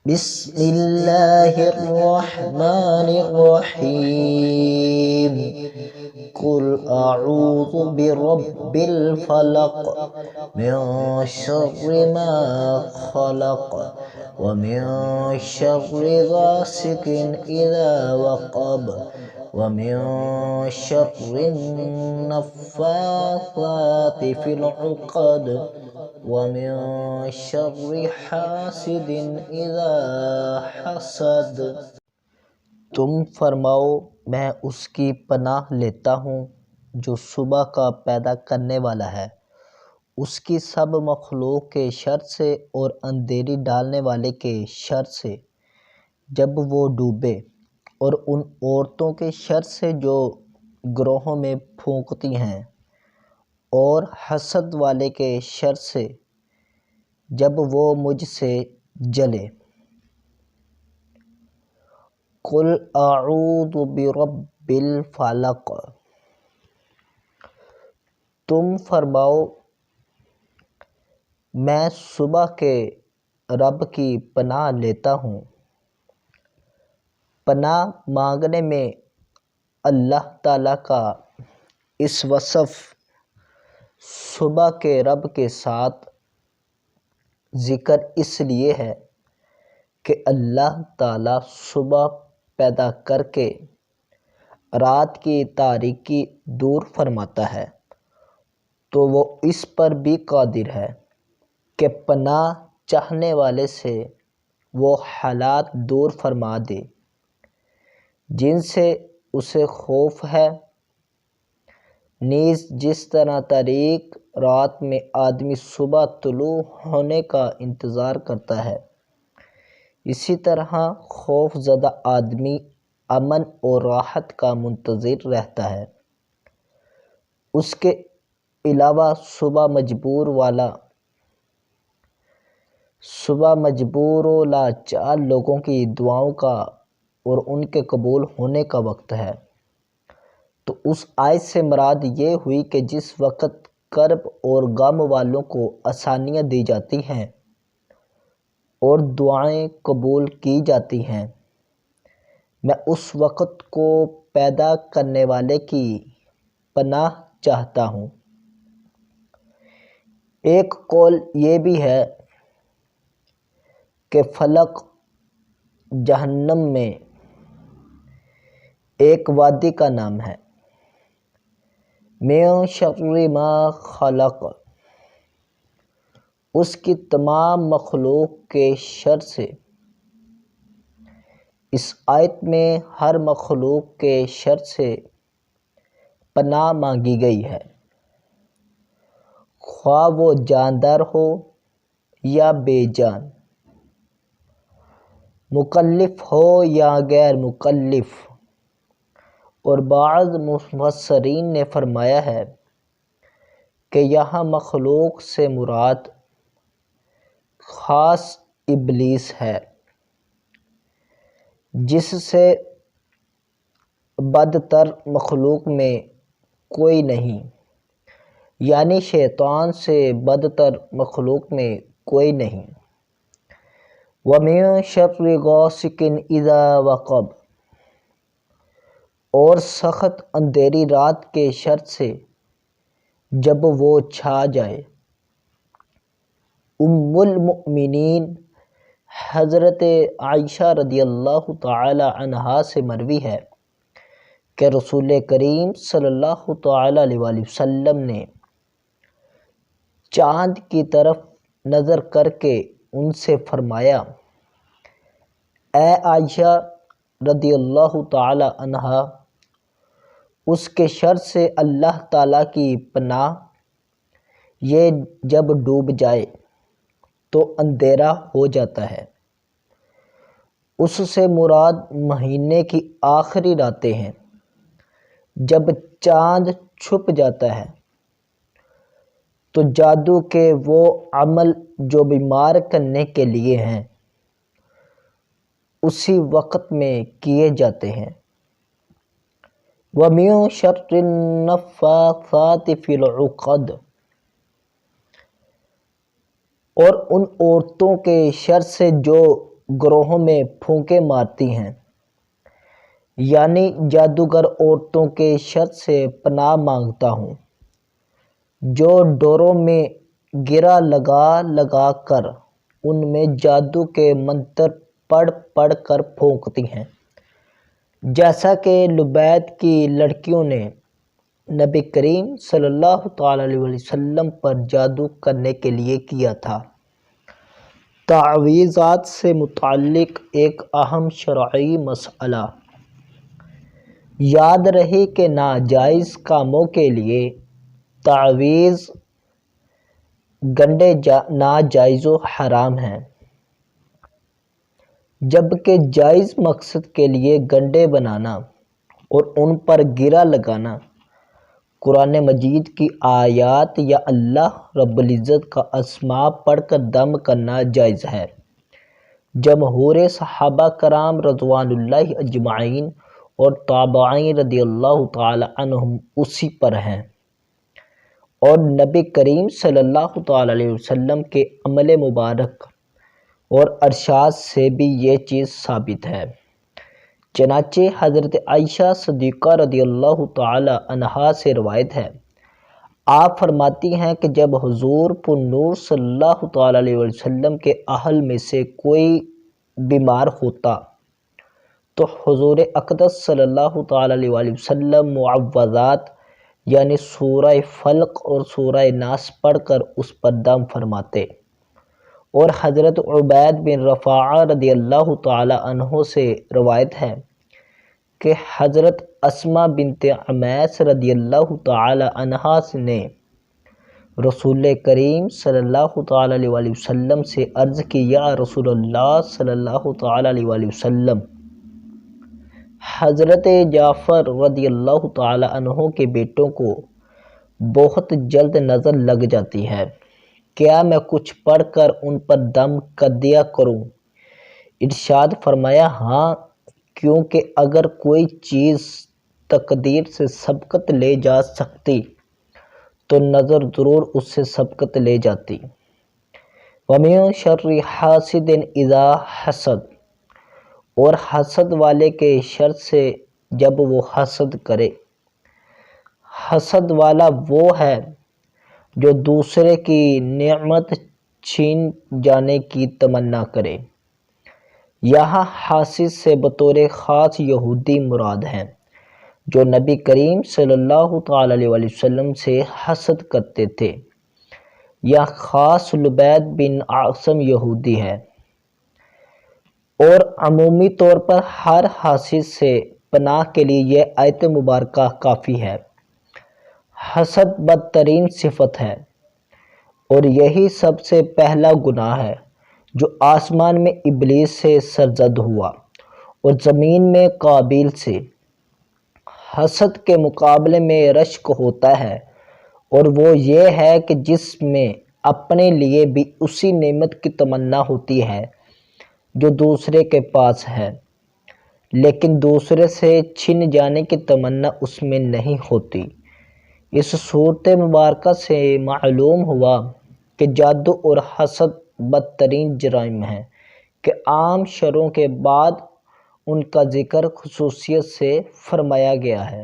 بسم اللہ الرحمن الرحیم قل اعوذ برب الفلق من شر ما خلق ومن شر غاسق اذا وقب ومن شر النفاثات في العقد ومن شر حاسد اذا حسد۔ تم فرماؤ میں اس کی پناہ لیتا ہوں جو صبح کا پیدا کرنے والا ہے، اس کی سب مخلوق کے شر سے اور اندھیری ڈالنے والے کے شر سے جب وہ ڈوبے، اور ان عورتوں کے شر سے جو گروہوں میں پھونکتی ہیں، اور حسد والے کے شر سے جب وہ مجھ سے جلے۔ قل اعوذ برب الفلق، تم فرماؤ میں صبح کے رب کی پناہ لیتا ہوں۔ پناہ مانگنے میں اللہ تعالیٰ کا اس وصف صبح کے رب کے ساتھ ذکر اس لیے ہے کہ اللہ تعالیٰ صبح پیدا کر کے رات کی تاریکی دور فرماتا ہے، تو وہ اس پر بھی قادر ہے کہ پناہ چاہنے والے سے وہ حالات دور فرما دے جن سے اسے خوف ہے۔ نیز جس طرح تاریک رات میں آدمی صبح طلوع ہونے کا انتظار کرتا ہے، اسی طرح خوف زدہ آدمی امن اور راحت کا منتظر رہتا ہے۔ اس کے علاوہ صبح مجبور و لاچار لوگوں کی دعاؤں کا اور ان کے قبول ہونے کا وقت ہے۔ تو اس آیت سے مراد یہ ہوئی کہ جس وقت کرب اور غم والوں کو آسانیاں دی جاتی ہیں اور دعائیں قبول کی جاتی ہیں، میں اس وقت کو پیدا کرنے والے کی پناہ چاہتا ہوں۔ ایک قول یہ بھی ہے کہ فلق جہنم میں ایک وادی کا نام ہے۔ من شر ما خلق، اس کی تمام مخلوق کے شر سے۔ اس آیت میں ہر مخلوق کے شر سے پناہ مانگی گئی ہے، خواہ وہ جاندار ہو یا بے جان، مکلف ہو یا غیر مکلف۔ اور بعض مفسرین نے فرمایا ہے کہ یہاں مخلوق سے مراد خاص ابلیس ہے، جس سے بدتر مخلوق میں کوئی نہیں، یعنی شیطان سے بدتر مخلوق میں کوئی نہیں۔ وَمِن شَرِّ غَاسِقٍ إِذَا وَقَبَ، اور سخت اندھیری رات کے شر سے جب وہ چھا جائے۔ ام المؤمنین حضرت عائشہ رضی اللہ تعالی عنہا سے مروی ہے کہ رسول کریم صلی اللہ تعالی علیہ وآلہ وسلم نے چاند کی طرف نظر کر کے ان سے فرمایا، اے عائشہ رضی اللہ تعالی عنہا، اس کے شر سے اللہ تعالیٰ کی پناہ، یہ جب ڈوب جائے تو اندھیرا ہو جاتا ہے۔ اس سے مراد مہینے کی آخری راتیں ہیں، جب چاند چھپ جاتا ہے، تو جادو کے وہ عمل جو بیمار کرنے کے لیے ہیں اسی وقت میں کیے جاتے ہیں۔ وَمِن شَرِّ النَّفَّاثَاتِ فِي الْعُقَدِ، اور ان عورتوں کے شر سے جو گروہوں میں پھونکے مارتی ہیں، یعنی جادوگر عورتوں کے شر سے پناہ مانگتا ہوں جو ڈوروں میں گرا لگا لگا کر ان میں جادو کے منتر پڑھ پڑھ کر پھونکتی ہیں، جیسا کہ لبید کی لڑکیوں نے نبی کریم صلی اللہ تعالیٰ علیہ وسلم پر جادو کرنے کے لیے کیا تھا۔ تعویذات سے متعلق ایک اہم شرعی مسئلہ۔ یاد رہے کہ ناجائز کاموں کے لیے تعویذ گنڈے ناجائز و حرام ہیں، جبکہ جائز مقصد کے لیے گنڈے بنانا اور ان پر گرا لگانا قرآن مجید کی آیات یا اللہ رب العزت کا اسماء پڑھ کر دم کرنا جائز ہے۔ جمہور صحابہ کرام رضوان اللہ اجمعین اور تابعین رضی اللہ تعالی عنہم اسی پر ہیں، اور نبی کریم صلی اللہ تعالی علیہ وسلم کے عمل مبارک اور ارشاد سے بھی یہ چیز ثابت ہے۔ چنانچہ حضرت عائشہ صدیقہ رضی اللہ تعالی عنہا سے روایت ہے، آپ فرماتی ہیں کہ جب حضور پر نور صلی اللہ تعالی علیہ وسلم کے اہل میں سے کوئی بیمار ہوتا تو حضور اقدس صلی اللہ تعالی علیہ وسلم معوذات یعنی سورہ فلق اور سورہ ناس پڑھ کر اس پر دم فرماتے، اور حضرت عبید بن رفاعہ رضی اللہ تعالی عنہ سے روایت ہے کہ حضرت اسماء بنت عمیس رضی اللہ تعالی عنہا نے رسول کریم صلی اللہ تعالی علیہ وسلم سے عرض کی، یا رسول اللہ صلی اللہ تعالی علیہ وسلم، حضرت جعفر رضی اللہ تعالی عنہ کے بیٹوں کو بہت جلد نظر لگ جاتی ہے، کیا میں کچھ پڑھ کر ان پر دم کر دیا کروں؟ ارشاد فرمایا، ہاں، کیونکہ اگر کوئی چیز تقدیر سے سبقت لے جا سکتی تو نظر ضرور اس سے سبقت لے جاتی۔ وَمِن شَرِّ حَاسِدٍ إِذَا حَسَدَ، اور حسد والے کے شر سے جب وہ حسد کرے۔ حسد والا وہ ہے جو دوسرے کی نعمت چھین جانے کی تمنا کرے۔ یہاں حاسد سے بطور خاص یہودی مراد ہیں جو نبی کریم صلی اللہ تعالی علیہ وسلم سے حسد کرتے تھے۔ یہ خاص لبید بن عاصم یہودی ہے، اور عمومی طور پر ہر حاسد سے پناہ کے لیے یہ آیت مبارکہ کافی ہے۔ حسد بدترین صفت ہے، اور یہی سب سے پہلا گناہ ہے جو آسمان میں ابلیس سے سرزد ہوا اور زمین میں قابیل سے۔ حسد کے مقابلے میں رشک ہوتا ہے، اور وہ یہ ہے کہ جس میں اپنے لیے بھی اسی نعمت کی تمنا ہوتی ہے جو دوسرے کے پاس ہے، لیکن دوسرے سے چھن جانے کی تمنا اس میں نہیں ہوتی۔ اس صورت مبارکہ سے معلوم ہوا کہ جادو اور حسد بدترین جرائم ہیں کہ عام شروں کے بعد ان کا ذکر خصوصیت سے فرمایا گیا ہے۔